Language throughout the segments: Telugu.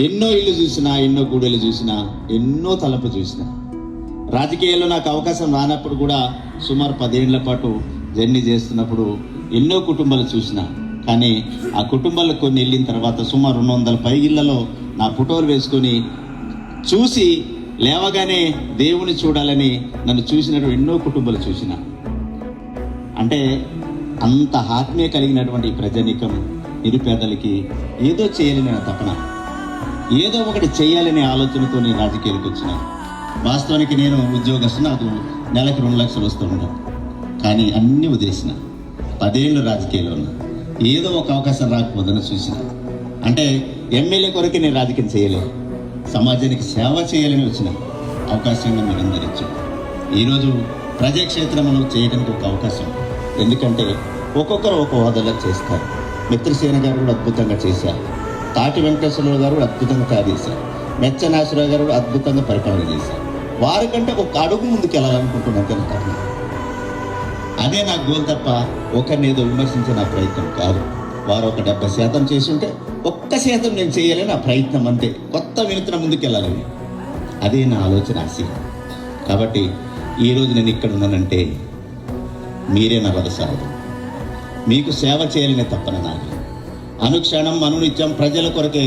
ఎన్నో ఇల్లు చూసినా, ఎన్నో గూడెలు చూసినా, ఎన్నో తలపు చూసినా. రాజకీయాల్లో నాకు అవకాశం రానప్పుడు కూడా సుమారు 10 ఏళ్ల పాటు జర్నీ చేస్తున్నప్పుడు ఎన్నో కుటుంబాలు చూసిన. కానీ ఆ కుటుంబాలకు కొన్ని వెళ్ళిన తర్వాత సుమారు 200 పై ఇళ్లలో నా ఫోటోలు వేసుకొని చూసి లేవగానే దేవుని చూడాలని నన్ను చూసినటువంటి ఎన్నో కుటుంబాలు చూసిన. అంటే అంత ఆత్మీయ కలిగినటువంటి ప్రజానీకం, నిరుపేదలకి ఏదో చేయాలని నా తపన, ఏదో ఒకటి చేయాలనే ఆలోచనతో నేను రాజకీయాలకు వచ్చిన. వాస్తవానికి నేను ఉద్యోగస్తు, నాకు నెలకు 2 లక్షలు వస్తుంటాను. కానీ అన్నీ వదిలేసిన. 10 ఏళ్ళు రాజకీయాల్లో ఉన్నా, ఏదో ఒక అవకాశం రాకపోదని చూసిన. అంటే ఎమ్మెల్యే కొరకు నేను రాజకీయం చేయలేదు, సమాజానికి సేవ చేయాలని వచ్చిన అవకాశంగా మీరు అందరిచ్చు. ఈరోజు ప్రజాక్షేత్రంలో చేయడానికి ఒక అవకాశం. ఎందుకంటే ఒక్కొక్కరు ఒక హోదాలో చేస్తారు. మిత్రసేన గారు కూడా అద్భుతంగా చేశారు, తాటి వెంకటేశ్వరరావు గారు కూడా అద్భుతంగా తయారు చేశారు, మెచ్చ నాగేశ్వరరావు గారు కూడా అద్భుతంగా పరిపాలన చేశారు. వారికంటే ఒక అడుగు ముందుకు వెళ్ళాలనుకుంటున్నాను. అదే నా గోల్ తప్ప ఒకరిని ఏదో విమర్శించే నా ప్రయత్నం కాదు. వారు ఒక 70% చేసి ఉంటే 1% నేను చేయాలని నా ప్రయత్నం, అంతే. కొత్త వినూత్న ముందుకు వెళ్ళాలని అదే నా ఆలోచన, ఆశయం. కాబట్టి ఈరోజు నేను ఇక్కడ ఉన్నానంటే మీరే నా రథసారథి. మీకు సేవ చేయాలనే తప్పన నాది. అనుక్షణం అనునిత్యం ప్రజల కొరకే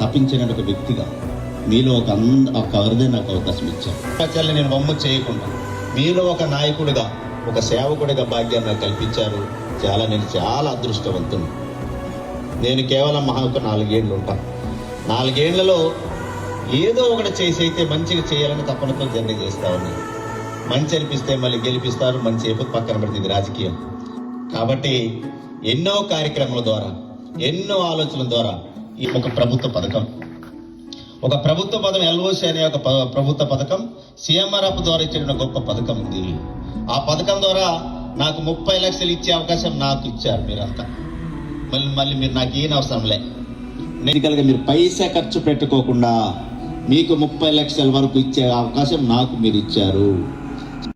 తప్పించిన ఒక వ్యక్తిగా మీలో ఒక వరదే నాకు అవకాశం ఇచ్చారు. ప్రజల్ని నేను వమ్ము చేయకుండా మీలో ఒక నాయకుడిగా, ఒక సేవకుడిగా భాగ్యాన్ని నాకు కల్పించారు. నేను చాలా అదృష్టవంతుడు. నేను కేవలం ఒక 4 ఏళ్ళు ఉంటాను. 4 ఏళ్లలో ఏదో ఒకటి చేసి అయితే మంచిగా చేయాలని తప్పనతో జర్నీ చేస్తా ఉన్నాను. మంచి అనిపిస్తే మళ్ళీ గెలిపిస్తారు, మంచి అయిపోతే పక్కన పెడుతుంది రాజకీయం. కాబట్టి ఎన్నో కార్యక్రమాల ద్వారా, ఎన్నో ఆలోచనల ద్వారా ఈ ఒక ప్రభుత్వ పథకం ఎల్ఓసి అనే ఒక ప్రభుత్వ పథకం సీఎంఆర్ఎఫ్ ద్వారా ఇచ్చిన గొప్ప పథకం ఉంది. ఆ పథకం ద్వారా నాకు 30 లక్షలు ఇచ్చే అవకాశం నాకు ఇచ్చారు మీరంతా. మళ్ళీ మీరు నాకు ఏం అవసరంలే, ఎన్నికలుగా మీరు పైసా ఖర్చు పెట్టుకోకుండా మీకు 30 లక్షల వరకు ఇచ్చే అవకాశం నాకు మీరు ఇచ్చారు.